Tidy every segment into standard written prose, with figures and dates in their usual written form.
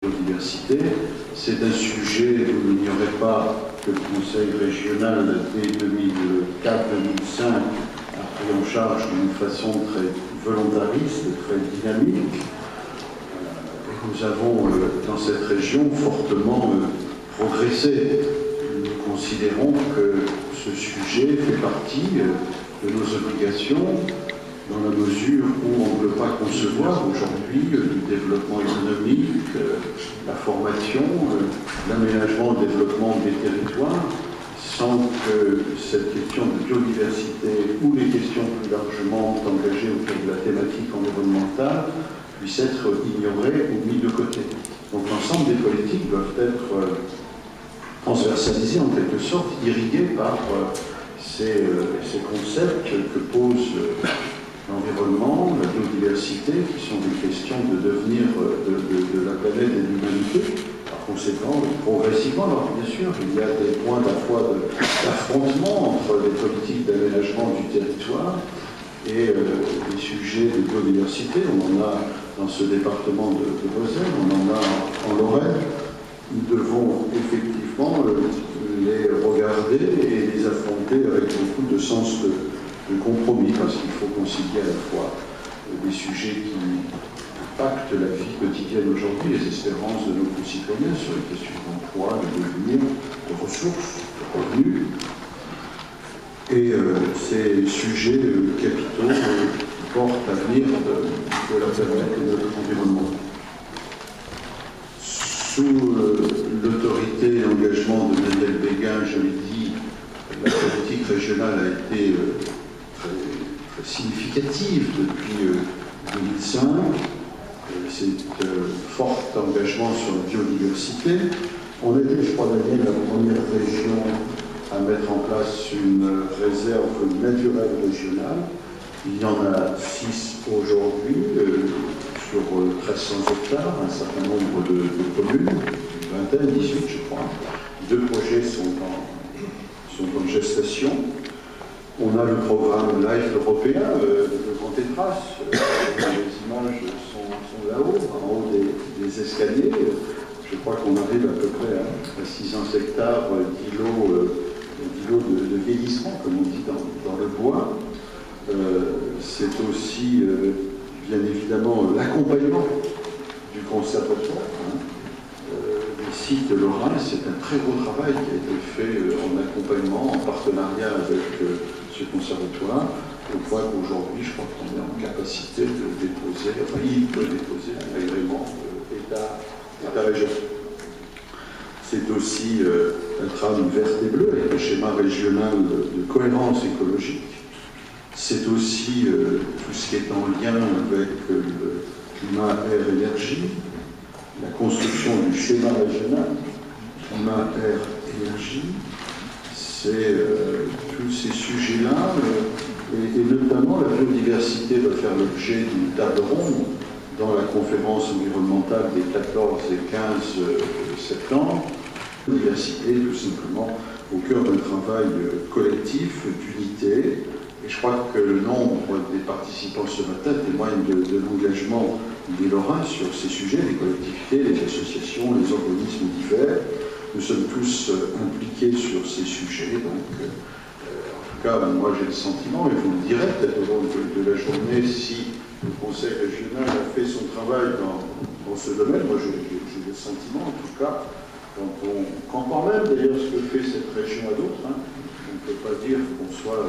biodiversité. C'est un sujet, vous n'ignorez pas, que le Conseil régional, dès 2004-2005, a pris en charge d'une façon très volontariste, très dynamique. Nous avons, dans cette région, fortement progressé. Nous considérons que ce sujet fait partie de nos obligations, dans la mesure où on ne peut pas concevoir aujourd'hui le développement économique, la formation, l'aménagement, le développement des territoires, sans que cette question de biodiversité ou les questions plus largement engagées autour de la thématique environnementale puissent être ignorées ou mises de côté. Donc l'ensemble des politiques doivent être transversalisées, en quelque sorte, irriguées par ces concepts que pose l'environnement, la biodiversité, qui sont des questions de devenir de la planète et de l'humanité. Par conséquent, progressivement, alors bien sûr, il y a des points d'affrontement entre les politiques d'aménagement du territoire et les sujets de biodiversité. On en a dans ce département de Moselle, on en a en Lorraine. Nous devons effectivement les regarder et les affronter avec beaucoup de sens de compromis, parce qu'il faut concilier à la fois des sujets qui impactent la vie quotidienne aujourd'hui, les espérances de nos concitoyens sur les questions d'emploi, de devenir, de ressources, de revenus, et ces sujets capitaux qui portent l'avenir de la planète et de notre environnement. Sous l'autorité et l'engagement de Daniel Béguin, je l'ai dit, la politique régionale a été très significative depuis 2005. C'est un fort engagement sur la biodiversité. On était, je crois, Daniel, la première région à mettre en place une réserve naturelle régionale. Il y en a 6 aujourd'hui, sur 1300 hectares, un certain nombre de communes, une vingtaine, 18 je crois. 2 projets sont en gestation. On a le programme LIFE européen, le Grand Tétras. Les images sont là-haut, en haut des escaliers. Je crois qu'on arrive à peu près à 600 hectares d'îlots de vieillissement, comme on dit dans le bois. C'est aussi, bien évidemment, l'accompagnement du conservatoire. Les sites lorrains, c'est un très beau travail qui a été fait en accompagnement, en partenariat avec ce conservatoire, au point qu'aujourd'hui, je crois qu'on est en capacité de déposer, enfin, il peut déposer un agrément État-région. C'est aussi un trame verte et bleue avec le schéma régional de cohérence écologique. C'est aussi tout ce qui est en lien avec le climat, air, énergie, la construction du schéma régional, climat, air, énergie. C'est tous ces sujets-là, et notamment la biodiversité va faire l'objet d'une table ronde dans la conférence environnementale des 14 et 15 septembre. La biodiversité, tout simplement, au cœur d'un travail collectif, d'unité. Et je crois que le nombre des participants ce matin témoigne de l'engagement des Lorrains sur ces sujets, les collectivités, les associations, les organismes divers. Nous sommes tous impliqués sur ces sujets. Donc, en tout cas, moi j'ai le sentiment, et vous le direz peut-être au long de la journée, si le Conseil régional a fait son travail dans ce domaine, moi j'ai le sentiment, en tout cas, quand on compare même d'ailleurs ce que fait cette région à d'autres, on ne peut pas dire qu'on soit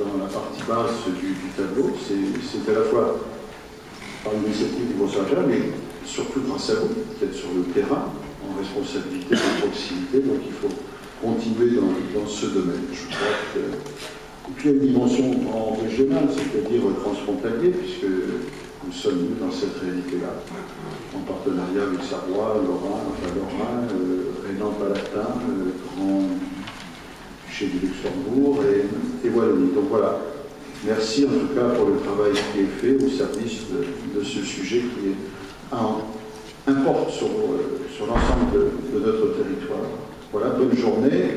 dans la partie basse du tableau. C'est à la fois par l'initiative du Conseil régional, mais surtout grâce à vous, qui êtes sur le terrain, en responsabilité de proximité, donc il faut continuer dans ce domaine. Je crois que... Et puis il y a une dimension régionale, c'est-à-dire transfrontalier, puisque nous sommes nous dans cette réalité-là, en partenariat avec Savoie, Lorrain, Rhénan-Palatin, Grand Duché du Luxembourg et Wallonie. Donc voilà, merci en tout cas pour le travail qui est fait au service de ce sujet qui importe sur l'ensemble de notre territoire. Voilà, bonne journée.